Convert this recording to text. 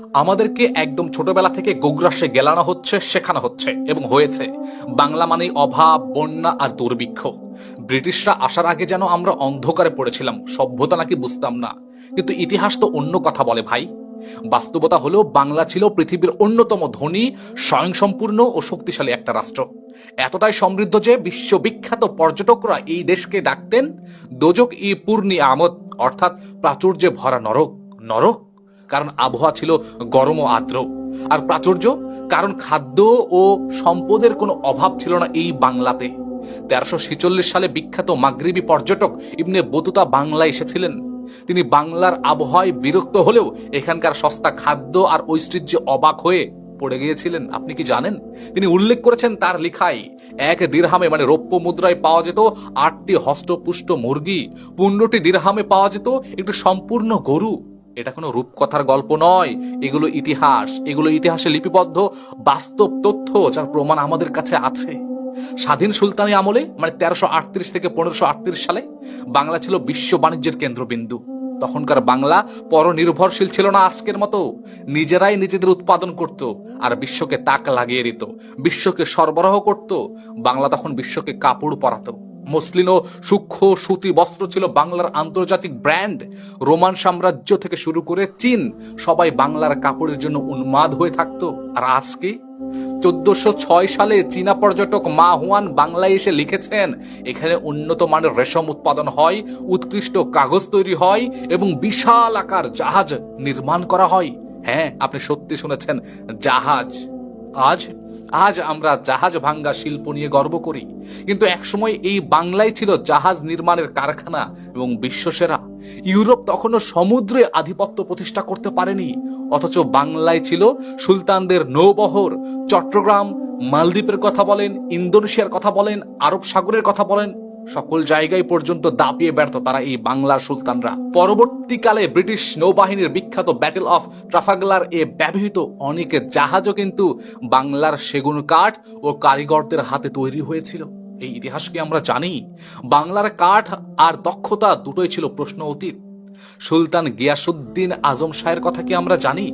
আমাদেরকে একদম ছোটবেলা থেকে গোগ্রাসে গেলানো হচ্ছে, শেখানো হচ্ছে এবং হয়েছে বাংলা মানেই অভাব, বন্যা আর দুর্ভিক্ষ। ব্রিটিশরা আসার আগে যেন আমরা অন্ধকারে পড়েছিলাম, সভ্যতা নাকি বুঝতাম না। কিন্তু ইতিহাস তো অন্য কথা বলে ভাই। বাস্তবতা হলো বাংলা ছিল পৃথিবীর অন্যতম ধনী, স্বয়ংসম্পূর্ণ ও শক্তিশালী একটা রাষ্ট্র। এতটাই সমৃদ্ধ যে বিশ্ববিখ্যাত পর্যটকরা এই দেশকে ডাকতেন দোজক ই পূর্ণি আমদ, অর্থাৎ প্রাচুর্যে ভরা নরক। নরক কারণ আবহাওয়া ছিল গরম ও আর্দ্র, আর প্রাচুর্য কারণ খাদ্য ও সম্পদের কোনো অভাব ছিল না এই বাংলাতে। 1346 সালে বিখ্যাত মাগরিবি পর্যটক ইবনে বতুতা বাংলায় এসেছিলেন। তিনি বাংলার আবহাওয়ায় বিরক্ত হলেও এখানকার সস্তা খাদ্য আর ঐশ্বর্যে অবাক হয়ে পড়ে গিয়েছিলেন। আপনি কি জানেন তিনি উল্লেখ করেছেন তার লিখায়, 1 দিরহামে মানে রৌপ্য মুদ্রায় পাওয়া যেত 8টি হষ্টপুষ্ট মুরগি, 15টি দিরহামে পাওয়া যেত একটি সম্পূর্ণ গরু। এটা কোনো রূপকথার গল্প নয়, এগুলো ইতিহাস, এগুলো ইতিহাসে লিপিবদ্ধ বাস্তব তথ্য, যার প্রমাণ আমাদের কাছে আছে। স্বাধীন সুলতানি আমলে মানে 1338 থেকে 1538 সালে বাংলা ছিল বিশ্ব বাণিজ্যের কেন্দ্রবিন্দু। তখনকার বাংলা পরনির্ভরশীল ছিল না আজকের মতো। নিজেরাই নিজেদের উৎপাদন করত আর বিশ্বকে তাক লাগিয়ে দিত, বিশ্বকে সরবরাহ করত। বাংলা তখন বিশ্বকে কাপড় পরাতো। মসলিন ও সূক্ষ্ম সুতি বস্ত্র ছিল বাংলার আন্তর্জাতিক ব্র্যান্ড। রোমান সাম্রাজ্য থেকে শুরু করে চীন সবাই বাংলার কাপড়ের জন্য উন্মাদ হয়ে থাকতো। আর আজকে 1406 সালে চীনা পর্যটক মা হুয়ান বাংলায় এসে লিখেছেন, এখানে উন্নত মানের রেশম উৎপাদন হয়, উৎকৃষ্ট কাগজ তৈরি হয় এবং বিশাল আকার জাহাজ নির্মাণ করা হয়। হ্যাঁ, আপনি সত্যি শুনেছেন, জাহাজ। আজ আজ আমরা জাহাজ ভাঙ্গা শিল্প নিয়ে গর্ব করি, কিন্তু একসময় এই বাংলায় ছিল জাহাজ নির্মাণের কারখানা এবং বিশ্বসেরা। ইউরোপ তখনও সমুদ্রে আধিপত্য প্রতিষ্ঠা করতে পারেনি, অথচ বাংলায় ছিল সুলতানদের নৌবহর। চট্টগ্রাম, মালদ্বীপের কথা বলেন, ইন্দোনেশিয়ার কথা বলেন, আরব সাগরের কথা বলেন, সকল জায়গায় পর্যন্ত দাপিয়ে ব্যর্থ তারা এই বাংলার সুলতানরা। পরবর্তীকালে ব্রিটিশ নৌবাহিনীর বিখ্যাত ব্যাটেল অফ ট্রাফালগার এ ব্যবহৃত অনেক জাহাজও কিন্তু বাংলার সেগুন কাঠ ও কারিগরদের হাতে তৈরি হয়েছিল। এই ইতিহাস কি আমরা জানি? বাংলার কাঠ আর দক্ষতা দুটোই ছিল প্রশ্ন অতীত। সুলতান গিয়াসুদ্দিন আজম শাহের কথা কি আমরা জানি?